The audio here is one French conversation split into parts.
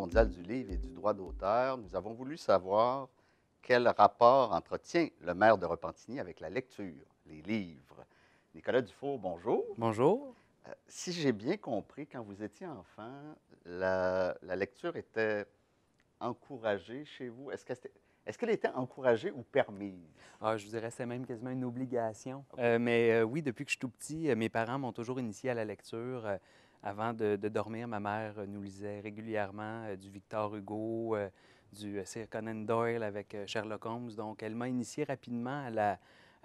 mondiale du livre et du droit d'auteur, nous avons voulu savoir quel rapport entretient le maire de Repentigny avec la lecture, les livres. Nicolas Dufour, bonjour. Bonjour. Si j'ai bien compris, quand vous étiez enfant, la lecture était encouragée chez vous. Est-ce qu'elle était encouragée ou permise? Ah, je vous dirais c'est même quasiment une obligation. OK. Oui, depuis que je suis tout petit, mes parents m'ont toujours initié à la lecture. Avant de dormir, ma mère nous lisait régulièrement du Victor Hugo, du Sir Conan Doyle avec Sherlock Holmes. Donc, elle m'a initié rapidement à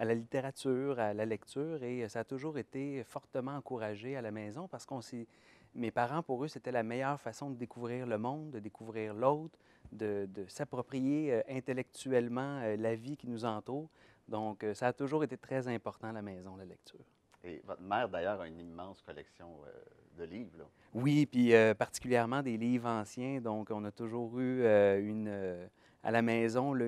la littérature, à la lecture, et ça a toujours été fortement encouragé à la maison parce mes parents, pour eux, c'était la meilleure façon de découvrir le monde, de découvrir l'autre, de s'approprier intellectuellement la vie qui nous entoure. Donc, ça a toujours été très important à la maison, la lecture. Et votre mère, d'ailleurs, a une immense collection de livres, là. Oui, puis particulièrement des livres anciens. Donc, on a toujours eu à la maison là,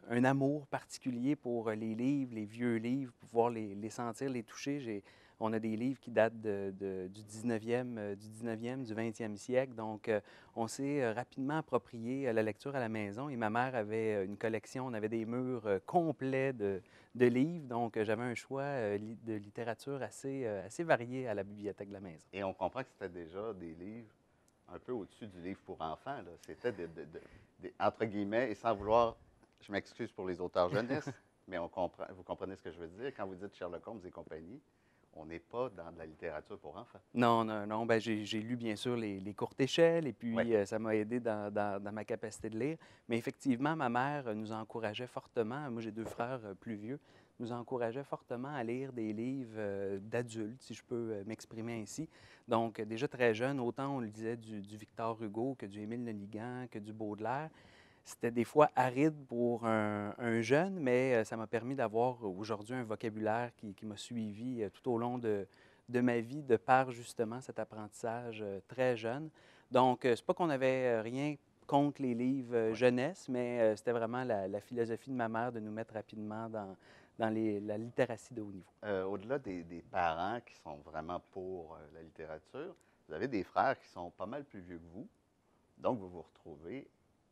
un amour particulier pour les livres, les vieux livres, pouvoir les sentir, les toucher. On a des livres qui datent du 19e, du 20e siècle. Donc, on s'est rapidement approprié la lecture à la maison. Et ma mère avait une collection, on avait des murs complets de livres. Donc, j'avais un choix de littérature assez varié à la bibliothèque de la maison. Et on comprend que c'était déjà des livres un peu au-dessus du livre pour enfants, là. C'était entre guillemets, et sans vouloir, je m'excuse pour les auteurs jeunesse, mais vous comprenez ce que je veux dire. Quand vous dites Sherlock Holmes et compagnie, on n'est pas dans de la littérature pour enfants. Non, non, non. Ben, j'ai lu bien sûr les courtes échelles et Oui. puis ça m'a aidé dans ma capacité de lire. Mais effectivement, ma mère nous encourageait fortement, moi j'ai deux frères plus vieux, nous encourageait fortement à lire des livres d'adultes, si je peux m'exprimer ainsi. Donc déjà très jeune, autant on le disait du Victor Hugo que du Émile Nelligan, que du Baudelaire. C'était des fois aride pour un jeune, mais ça m'a permis d'avoir aujourd'hui un vocabulaire qui m'a suivi tout au long de ma vie, de par justement cet apprentissage très jeune. Donc, c'est pas qu'on avait rien contre les livres Oui. jeunesse, mais c'était vraiment la philosophie de ma mère de nous mettre rapidement dans la littératie de haut niveau. Au-delà des parents qui sont vraiment pour la littérature, vous avez des frères qui sont pas mal plus vieux que vous, donc vous vous retrouvez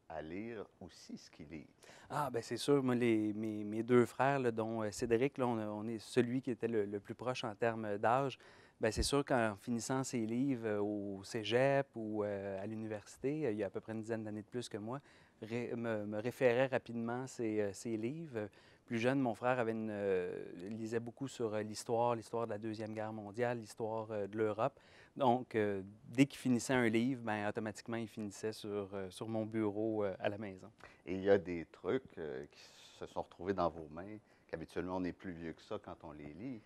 à lire aussi ce qu'ils lisent. Ah, ben c'est sûr, moi, mes deux frères, là, dont Cédric, là, on est celui qui était le plus proche en termes d'âge. Ben c'est sûr qu'en finissant ses livres au cégep ou à l'université, il y a à peu près une dizaine d'années de plus que moi, me référait rapidement ses livres. Plus jeune, mon frère lisait beaucoup sur l'histoire de la Deuxième Guerre mondiale, l'histoire de l'Europe. Donc, dès qu'il finissait un livre, ben, automatiquement, il finissait sur mon bureau à la maison. Et il y a des trucs qui se sont retrouvés dans vos mains, qu'habituellement on est plus vieux que ça quand on les lit.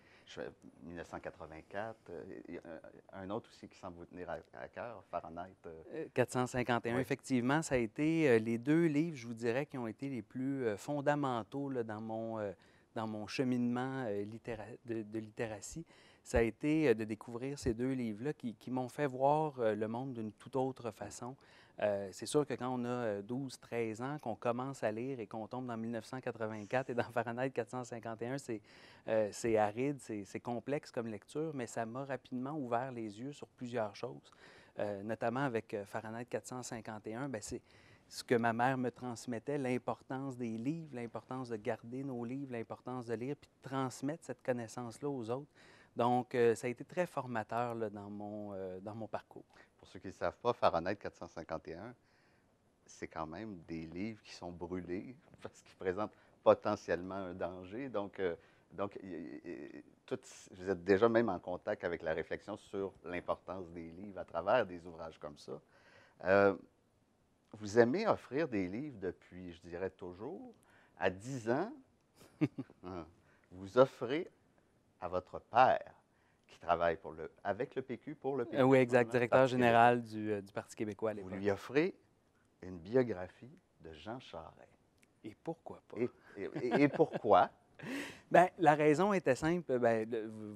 1984, il y a un autre aussi qui semble vous tenir à cœur, Fahrenheit. 451, Oui. effectivement, ça a été les deux livres, je vous dirais, qui ont été les plus fondamentaux là, dans mon cheminement de littératie. Ça a été de découvrir ces deux livres-là qui m'ont fait voir le monde d'une toute autre façon. C'est sûr que quand on a 12, 13 ans, qu'on commence à lire et qu'on tombe dans 1984 et dans Fahrenheit 451, c'est aride, c'est complexe comme lecture, mais ça m'a rapidement ouvert les yeux sur plusieurs choses. Notamment avec Fahrenheit 451, bien, c'est ce que ma mère me transmettait, l'importance des livres, l'importance de garder nos livres, l'importance de lire, puis de transmettre cette connaissance-là aux autres. Donc, ça a été très formateur là, dans mon parcours. Pour ceux qui ne savent pas, Fahrenheit 451, c'est quand même des livres qui sont brûlés parce qu'ils présentent potentiellement un danger. Donc vous êtes déjà même en contact avec la réflexion sur l'importance des livres à travers des ouvrages comme ça. Euh, Vous aimez offrir des livres depuis, je dirais toujours, à 10 ans, hein, vous offrez à votre père, qui travaille avec le PQ, pour le PQ Oui, en ce exact, moment, directeur Parti québécois. général du Parti québécois à Vous l'époque. lui offrez une biographie de Jean Charest. Et pourquoi pas? Et pourquoi? Bien, la raison était simple. Bien,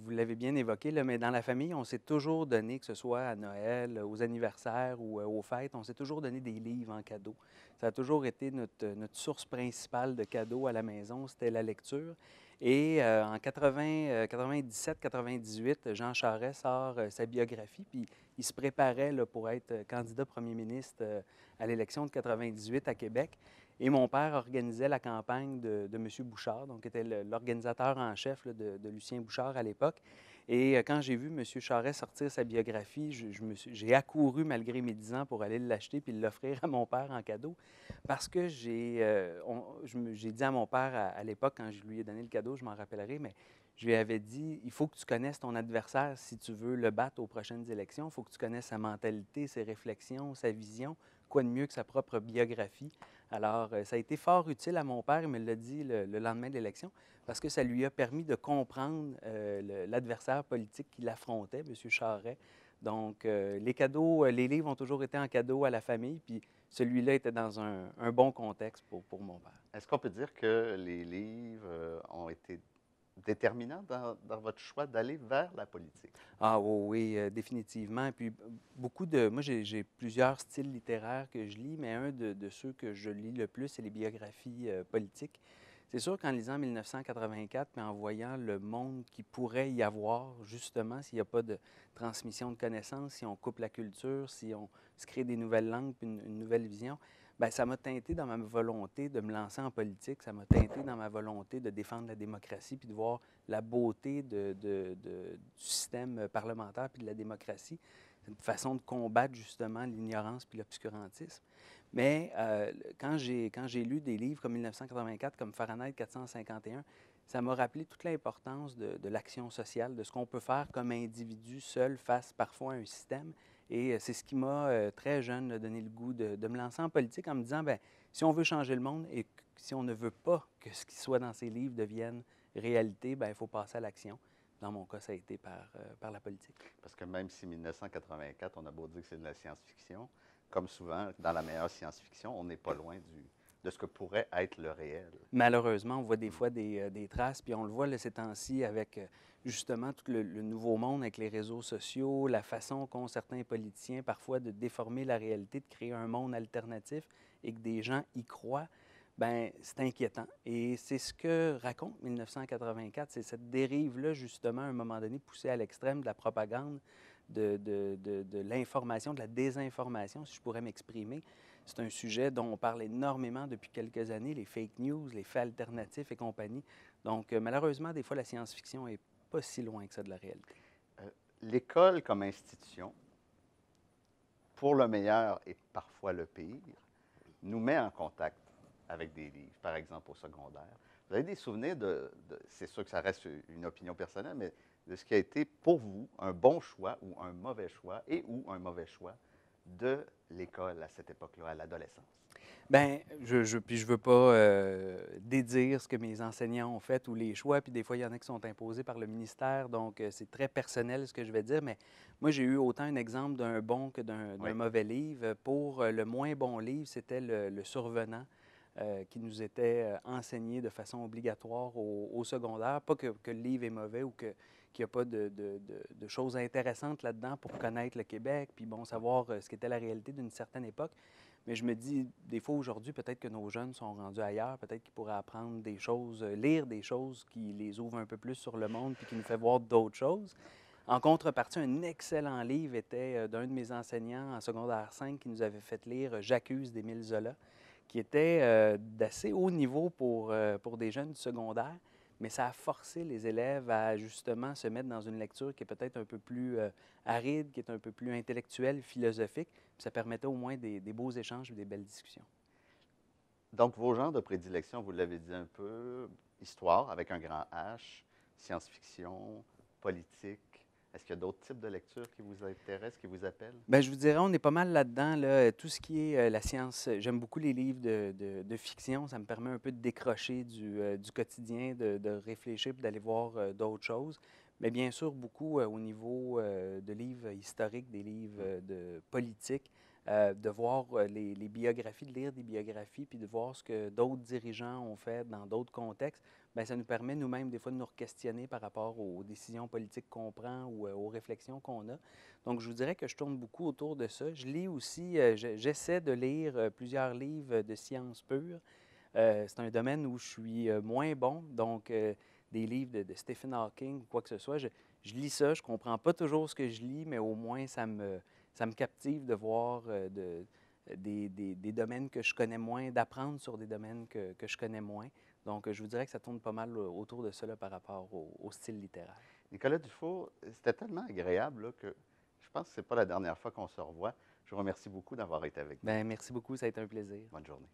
vous l'avez bien évoqué, là, mais dans la famille, on s'est toujours donné, que ce soit à Noël, aux anniversaires ou aux fêtes, on s'est toujours donné des livres en cadeau. Ça a toujours été notre source principale de cadeaux à la maison, c'était la lecture. Et en 97-98, Jean Charest sort sa biographie, puis il se préparait là, pour être candidat premier ministre à l'élection de 98 à Québec. Et mon père organisait la campagne de M. Bouchard, donc était l'organisateur en chef là, de Lucien Bouchard à l'époque. Et quand j'ai vu M. Charest sortir sa biographie, j'ai accouru malgré mes 10 ans pour aller l'acheter puis l'offrir à mon père en cadeau. Parce que j'ai dit à mon père à l'époque, quand je lui ai donné le cadeau, je m'en rappellerai, mais je lui avais dit, il faut que tu connaisses ton adversaire si tu veux le battre aux prochaines élections. Il faut que tu connaisses sa mentalité, ses réflexions, sa vision. Quoi de mieux que sa propre biographie? Alors, ça a été fort utile à mon père, il me l'a dit le lendemain de l'élection, parce que ça lui a permis de comprendre l'adversaire politique qu'il affrontait, M. Charest. Donc, les cadeaux, les livres ont toujours été en cadeau à la famille, puis celui-là était dans un bon contexte pour mon père. Est-ce qu'on peut dire que les livres ont été déterminants dans votre choix d'aller vers la politique? Ah oui, oui, définitivement. Puis moi, j'ai plusieurs styles littéraires que je lis, mais un de ceux que je lis le plus, c'est les biographies politiques. C'est sûr qu'en lisant 1984, puis en voyant le monde qui pourrait y avoir, justement, s'il n'y a pas de transmission de connaissances, si on coupe la culture, si on se crée des nouvelles langues, puis une nouvelle vision, bien, ça m'a teinté dans ma volonté de me lancer en politique, ça m'a teinté dans ma volonté de défendre la démocratie, puis de voir la beauté du système parlementaire, puis de la démocratie. C'est une façon de combattre justement l'ignorance puis l'obscurantisme. Mais quand j'ai lu des livres comme 1984, comme Fahrenheit 451, ça m'a rappelé toute l'importance de l'action sociale, de ce qu'on peut faire comme individu seul face parfois à un système. Et c'est ce qui m'a, très jeune, donné le goût de me lancer en politique en me disant, bien, si on veut changer le monde et si on ne veut pas que ce qui soit dans ces livres devienne réalité, bien, il faut passer à l'action. Dans mon cas, ça a été par la politique. Parce que même si 1984, on a beau dire que c'est de la science-fiction, comme souvent, dans la meilleure science-fiction, on n'est pas loin de ce que pourrait être le réel. Malheureusement, on voit des fois des traces, puis on le voit là, ces temps-ci avec justement tout le nouveau monde, avec les réseaux sociaux, la façon qu'ont certains politiciens parfois de déformer la réalité, de créer un monde alternatif et que des gens y croient. Bien, c'est inquiétant. Et c'est ce que raconte 1984, c'est cette dérive-là, justement, à un moment donné, poussée à l'extrême de la propagande, de l'information, de la désinformation, si je pourrais m'exprimer. C'est un sujet dont on parle énormément depuis quelques années, les fake news, les faits alternatifs et compagnie. Donc, malheureusement, des fois, la science-fiction n'est pas si loin que ça de la réalité. L'école comme institution, pour le meilleur et parfois le pire, nous met en contact avec des livres, par exemple au secondaire. Vous avez des souvenirs c'est sûr que ça reste une opinion personnelle, mais de ce qui a été pour vous un bon choix ou un mauvais choix ou un mauvais choix de l'école à cette époque-là, à l'adolescence? Bien, puis je veux pas dédire ce que mes enseignants ont fait ou les choix, puis des fois, il y en a qui sont imposés par le ministère, donc c'est très personnel ce que je vais dire, mais moi, j'ai eu autant un exemple d'un bon que d'un Oui. mauvais livre. Pour le moins bon livre, c'était le Survenant, qui nous était enseigné de façon obligatoire au secondaire. Pas que le livre est mauvais ou qu'il n'y a pas de choses intéressantes là-dedans pour connaître le Québec, puis bon, savoir ce qu'était la réalité d'une certaine époque. Mais je me dis, des fois aujourd'hui, peut-être que nos jeunes sont rendus ailleurs, peut-être qu'ils pourraient apprendre des choses, lire des choses qui les ouvrent un peu plus sur le monde puis qui nous fait voir d'autres choses. En contrepartie, un excellent livre était d'un de mes enseignants en secondaire 5 qui nous avait fait lire J'accuse d'Émile Zola, qui était d'assez haut niveau pour des jeunes du secondaire, mais ça a forcé les élèves à justement se mettre dans une lecture qui est peut-être un peu plus aride, qui est un peu plus intellectuelle, philosophique, puis ça permettait au moins des beaux échanges et des belles discussions. Donc, vos genres de prédilection, vous l'avez dit un peu, histoire avec un grand H, science-fiction, politique. Est-ce qu'il y a d'autres types de lectures qui vous intéressent, qui vous appellent? Bien, je vous dirais, on est pas mal là-dedans. Là. Tout ce qui est la science, j'aime beaucoup les livres de fiction. Ça me permet un peu de décrocher du quotidien, de réfléchir et d'aller voir d'autres choses. Mais bien sûr, beaucoup au niveau de livres historiques, des livres de politique, de voir les biographies, de lire des biographies, puis de voir ce que d'autres dirigeants ont fait dans d'autres contextes. Bien, ça nous permet nous-mêmes, des fois, de nous questionner par rapport aux décisions politiques qu'on prend ou aux réflexions qu'on a. Donc, je vous dirais que je tourne beaucoup autour de ça. Je lis aussi, j'essaie de lire plusieurs livres de sciences pures. C'est un domaine où je suis moins bon, donc des livres de Stephen Hawking ou quoi que ce soit. je lis ça, je comprends pas toujours ce que je lis, mais au moins ça me captive de voir des domaines que je connais moins, d'apprendre sur des domaines que je connais moins. Donc, je vous dirais que ça tourne pas mal autour de ça là, par rapport au style littéraire. Nicolas Dufour, c'était tellement agréable là, que je pense que ce n'est pas la dernière fois qu'on se revoit. Je vous remercie beaucoup d'avoir été avec nous. Bien, merci beaucoup, ça a été un plaisir. Bonne journée.